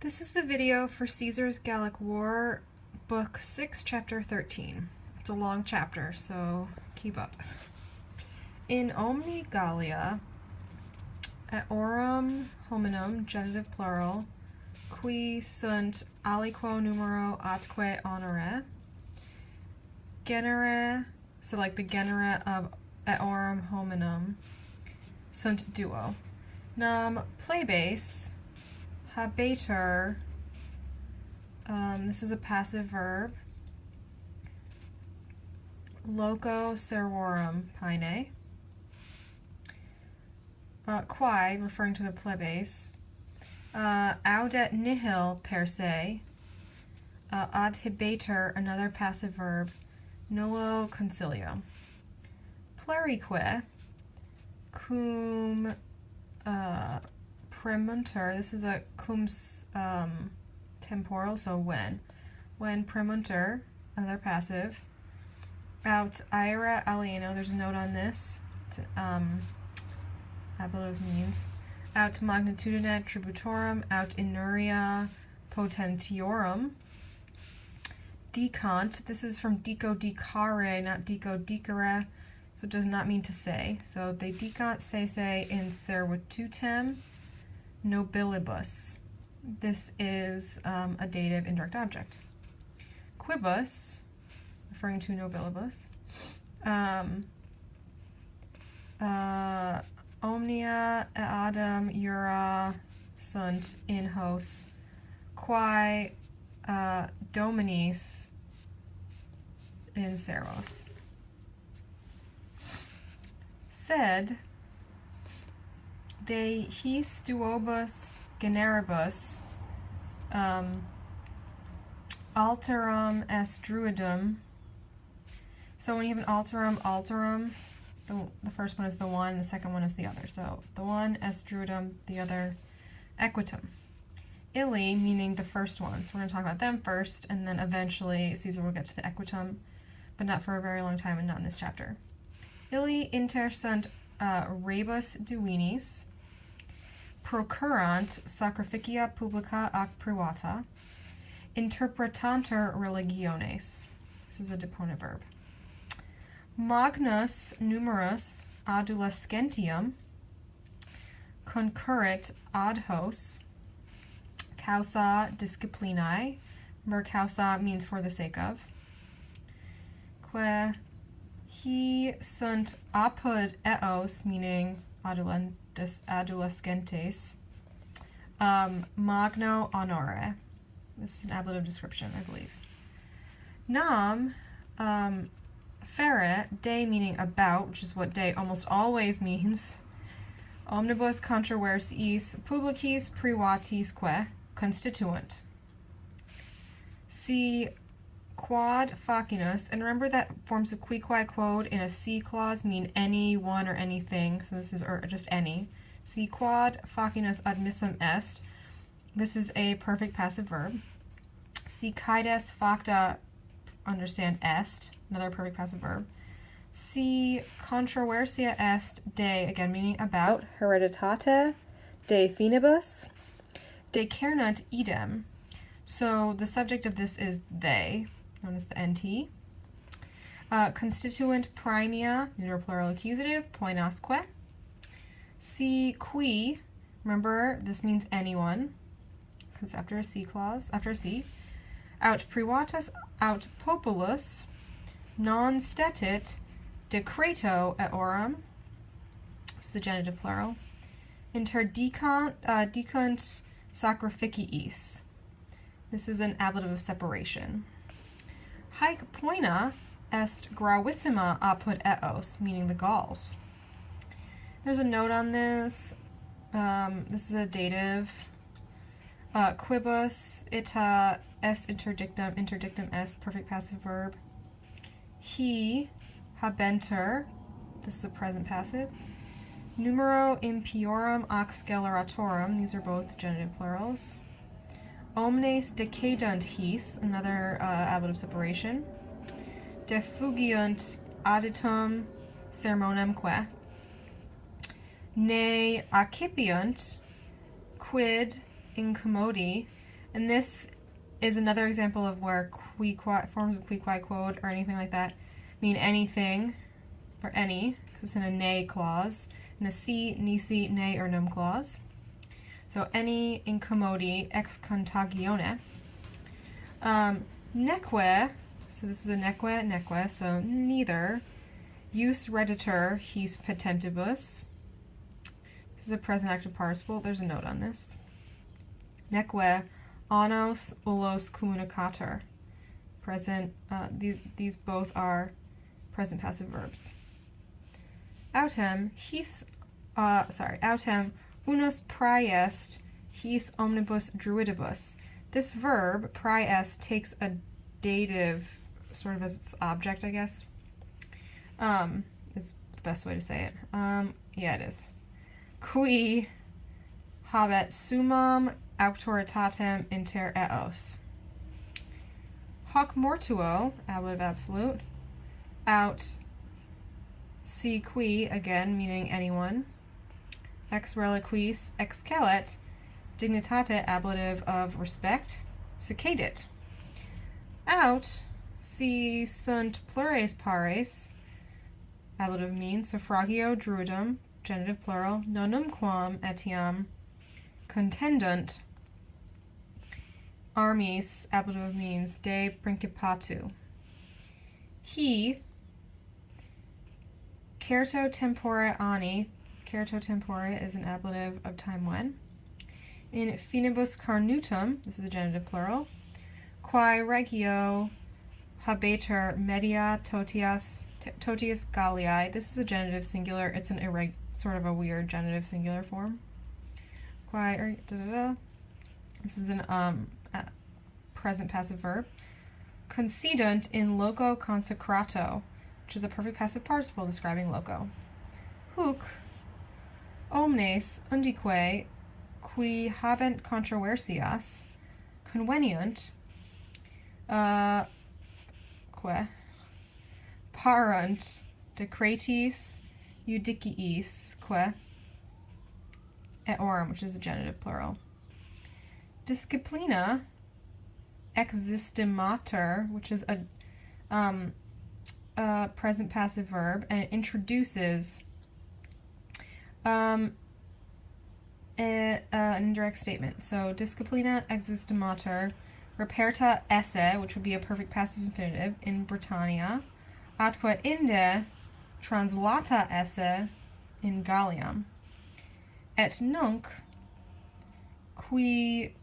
This is the video for Caesar's Gallic War, Book 6, Chapter 13. It's a long chapter, so keep up. In omni Gallia, et orum hominum, genitive plural, qui sunt aliquo numero atque honore, genere, so like the genere of et orum hominum, sunt duo. Nam plebes habetur, this is a passive verb, loco servorum paene, quae, referring to the plebes, audet nihil per se, adhibetur, another passive verb, nullo concilio. Plerique, cum premunter, this is a cum temporal, so when premunter, another passive, aut aera alieno, there's a note on this, it's ablative means, aut magnitudine tributorum, aut inuria potentiorum, decant, this is from dico dicare, not dico dicere, so it does not mean to say, so they decant se in servitutem nobilibus. This is a dative indirect object. Quibus, referring to nobilibus. Omnia eadem iura sunt in hos, quae dominis in servos. Sed de his duobus generibus alterum est druidum. So when you have an alterum, the first one is the one, the second one is the other. So the one est druidum, the other equitum. Illi, meaning the first one. So we're going to talk about them first, and then eventually Caesar will get to the equitum, but not for a very long time and not in this chapter. Illi inter sunt rebus divinis, procurant sacrificia publica ac privata, interpretanter religiones. This is a deponent verb. Magnus numerus adolescentium concurrit ad hos causa disciplinae. Remember, causa means for the sake of. Que he sunt apud eos, meaning adolescentes, magno honore. This is an ablative description, I believe. Nam fere, de meaning about, which is what de almost always means, omnibus controversiis publicis privatisque constituent. Si quod facinus, and remember that forms of qui quae quod in a C clause mean any, one, or anything, so this is or just any. Si quod facinus admissum est, this is a perfect passive verb. Si caedes facta, understand est, another perfect passive verb. Si controversia est de, again meaning about, hereditate, de finibus, de cernant idem. So the subject of this is they, known as the NT. Constituent primia, neuter plural accusative, poinasque. Si qui, remember this means anyone, because after a C clause, after a C. Aut privatus, aut populus, non stetit, decreto et orum, this is a genitive plural, interdicant sacrificiis. This is an ablative of separation. Haec poena est gravissima apud eos, meaning the Gauls. There's a note on this. This is a dative. Quibus ita est interdictum, interdictum est, perfect passive verb. He habenter, this is a present passive. Numero impiorum ac sceleratorum, these are both genitive plurals. Omnes decadunt his, another ablative separation. Defugiunt aditum sermonemque. Ne accipiunt quid incommodi, And this is another example of where forms of qui quod or anything like that mean anything or any, because it's in a ne clause, in a si, nisi, ne, or num clause. So any incommodi ex contagione. Neque, so this is a neque, so neither. Jus redditor his petentibus. This is a present active participle. There's a note on this. Neque annos ullos communicator. Present, these both are present passive verbs. Autem unus praeest his omnibus druidibus. This verb, praeest, takes a dative sort of as its object, I guess. Is the best way to say it. Yeah, it is. Qui habet summam auctoritatem inter eos. Hoc mortuo, ablative absolute. Out si qui, again, meaning anyone. Ex reliquis excalet, dignitate, ablative of respect. Secadit. Out si sunt plures pares, ablative means suffragio druidum, genitive plural, nonumquam etiam contendunt armis, ablative means de principatu. He certo tempore ani, certo tempore is an ablative of time when. In finibus carnutum, this is a genitive plural, quae regio habetur media totius Galliae. This is a genitive singular. It's an sort of a weird genitive singular form. Quae This is an present passive verb. Concedunt in loco consecrato, which is a perfect passive participle describing loco. Huc omnes undique qui habent controversias conveniunt parunt decretis judiciis et orum, which is a genitive plural. Disciplina existimatur, which is a present passive verb, and it introduces an indirect statement. So disciplina existimatur reperta esse, which would be a perfect passive infinitive, in Britannia, atque inde translata esse in Gallium, et nunc qui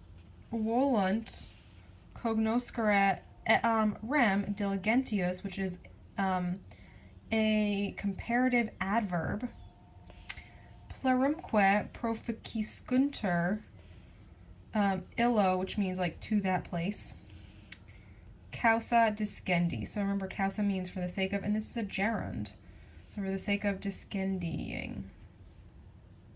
volunt cognoscere rem diligentius, which is a comparative adverb, plerumque proficiscuntur illo, which means like to that place, causa discendi. So remember, causa means for the sake of, and this is a gerund. So for the sake of discendying.